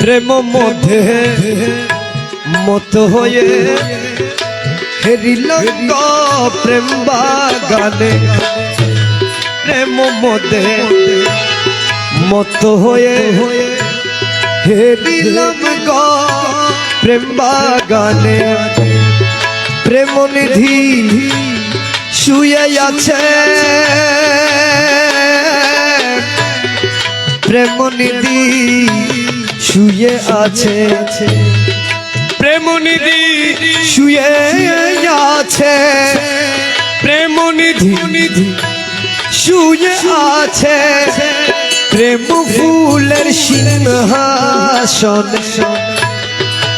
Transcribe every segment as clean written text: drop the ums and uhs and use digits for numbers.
প্রেম মধ্যে মত হয়ে হেরিল প্রেম বাগানে প্রেম মধ্যে মত হয়ে হেরিলাম প্রেম বাগানে প্রেম নিধি শুয়ে আছে প্রেম নিধি শুয়ে আছে প্রেম নিধি শুয়ে আছে প্রেম নিধি শুয়ে আছে প্রেম ফুলের সিংহাসন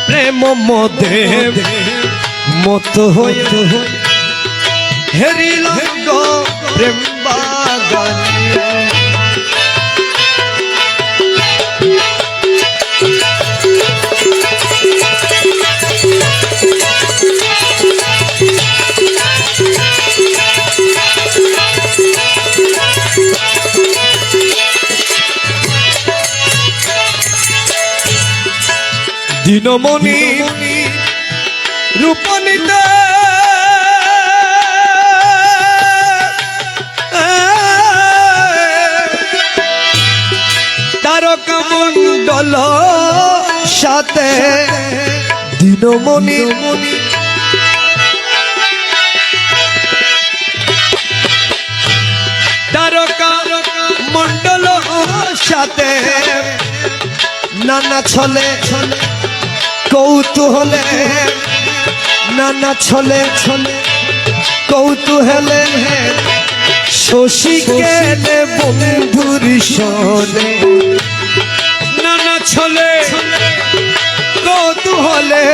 প্রেম মধ্যে মত হয়ে হেরিলাম প্রেম বাগানে দিনমণি রূপনিতে তারকামণ্ডল সাথে দিনমণি তারকা মণ্ডল সাথে নানা ছলে কৌতূহলে নানা ছলে কৌতূহলে শশী কেলে বন্ধুর সনে নানা ছলে কৌতূহলে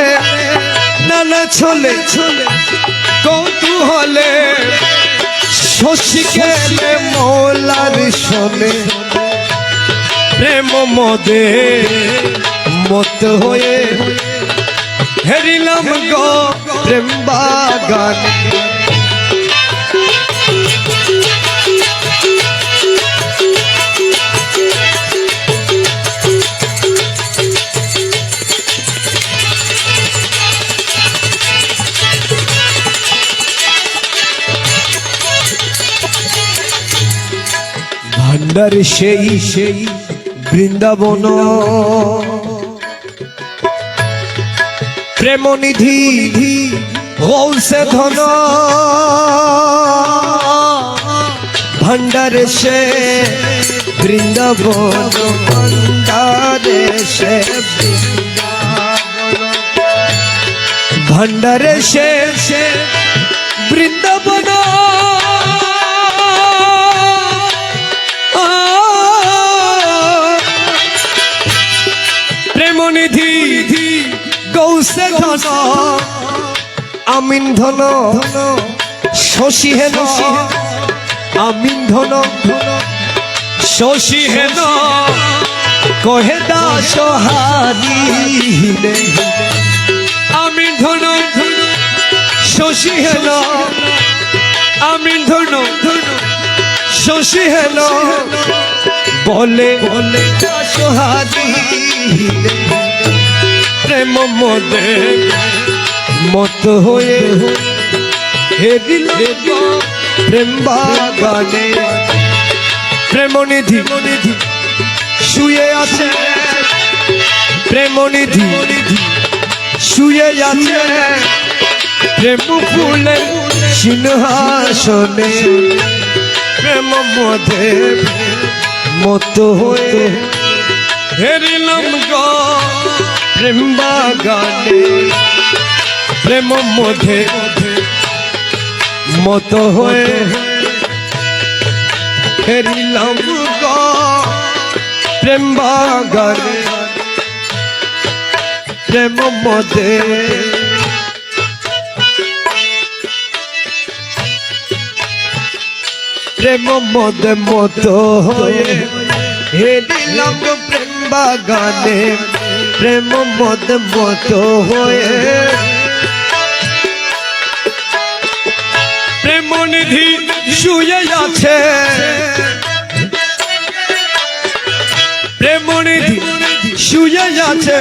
নানা ছলে কৌতূহলে শশী কেলে মৌলার সনে প্রেম মদে মত হয়ে হেরিলাম প্রেম বাগানে ভান্ডার সেই বৃন্দাবন প্রেম নিধি গৌসে ধন ভান্ডারে সে বৃন্দাবন ভান্ডারে সে ভান্ডারে সে বৃন্দাবন প্রেম নিধি গৌসে ধন আমিন ধন শশী হেন আমিন ধন শশী হেন কহে দাস হারিলে আমি ধন শশী হেন আমি ধন শশী হেন বলে দাস হারিলে প্রেম মদে মত হয়ে হেরিল প্রেম বাগানে প্রেম নিধি শুয়ে আছে প্রেম নিধি শুয়ে আছে প্রেম ফুলের সিংহাসনে প্রেম মদে মত হয়ে হেরিলাম প্রেম বাগানে প্রেম মধ্যে মত হয়ে হেরিলাম প্রেম বাগানে প্রেম মধ্যে প্রেম মধ্যে মত হয়ে হেরিলাম প্রেম বাগানে প্রেম মদ মত হয়ে প্রেম নিধি শুয়ে আছে প্রেম নিধি শুয়ে আছে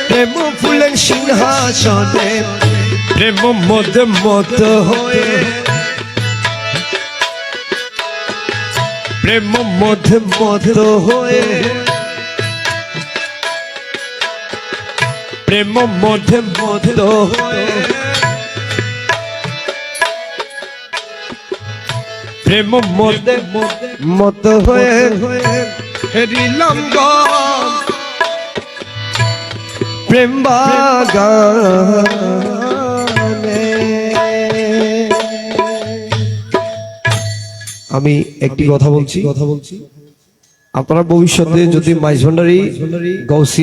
প্রেম ফুলের সিংহাসনে প্রেম মদ মত হয়ে প্রেম মদ মত হয়ে প্রেম মদ মত হয়ে প্রেম মদ মত হয়ে হেরিলাম গো প্রেম বাগানে। আমি একটি কথা বলছি আপনারা ভবিষ্যতে যদি মাইজভান্ডারি গৌসিয়া